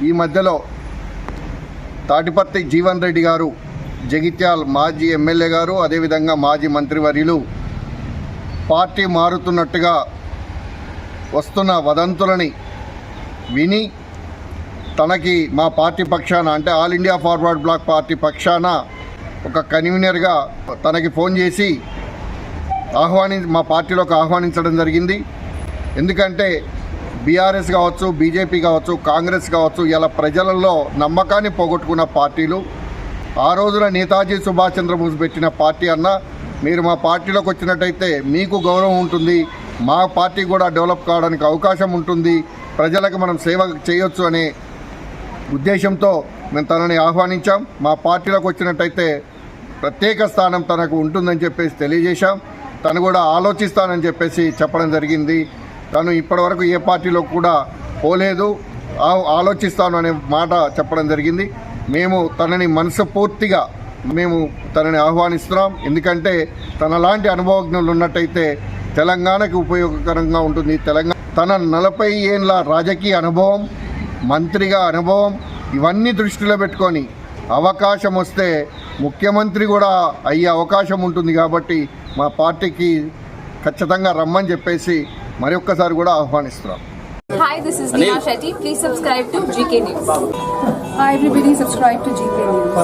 ఈ మధ్యలో తాటిపత్తి జీవన్ రెడ్డి గారు, జగిత్యాల మాజీ ఎమ్మెల్యే గారు, అదేవిధంగా మాజీ మంత్రివర్యులు పార్టీ మారుతున్నట్టుగా వస్తున్న వదంతులని విని తనకి మా పార్టీ పక్షాన, అంటే All India Forward Bloc party పక్షాన ఒక కన్వీనర్గా తనకి ఫోన్ చేసి మా పార్టీలోకి ఆహ్వానించడం జరిగింది. ఎందుకంటే బీఆర్ఎస్ కావచ్చు, బీజేపీ కావచ్చు, కాంగ్రెస్ కావచ్చు, ఇలా ప్రజలలో నమ్మకాన్ని పోగొట్టుకున్న పార్టీలు. ఆ రోజున నేతాజీ సుభాష్ చంద్రబోస్ పెట్టిన పార్టీ అన్న, మీరు మా పార్టీలోకి వచ్చినట్టయితే మీకు గౌరవం ఉంటుంది, మా పార్టీ కూడా డెవలప్ కావడానికి అవకాశం ఉంటుంది, ప్రజలకు మనం సేవ చేయొచ్చు అనే ఉద్దేశంతో మేము తనని ఆహ్వానించాం. మా పార్టీలోకి వచ్చినట్టయితే ప్రత్యేక స్థానం తనకు ఉంటుందని చెప్పేసి తెలియజేశాం. తను కూడా ఆలోచిస్తానని చెప్పేసి చెప్పడం జరిగింది. తను ఇప్పటివరకు ఏ పార్టీలో కూడా పోలేదు, ఆలోచిస్తాను అనే మాట చెప్పడం జరిగింది. మేము తనని మనస్ఫూర్తిగా తనని ఆహ్వానిస్తున్నాం. ఎందుకంటే తనలాంటి అనుభవజ్ఞులు ఉన్నట్టయితే తెలంగాణకి ఉపయోగకరంగా ఉంటుంది. తన 40 ఏళ్ళ రాజకీయ అనుభవం, మంత్రిగా అనుభవం, ఇవన్నీ దృష్టిలో పెట్టుకొని అవకాశం వస్తే ముఖ్యమంత్రి కూడా అయ్యే అవకాశం ఉంటుంది. కాబట్టి మా పార్టీకి ఖచ్చితంగా రమ్మని చెప్పేసి మరొక్కసారి కూడా ఆహ్వానిస్తున్నాం. Hi, this is Neha Shetty. Please subscribe to GK News. Hi everybody, subscribe to GK News.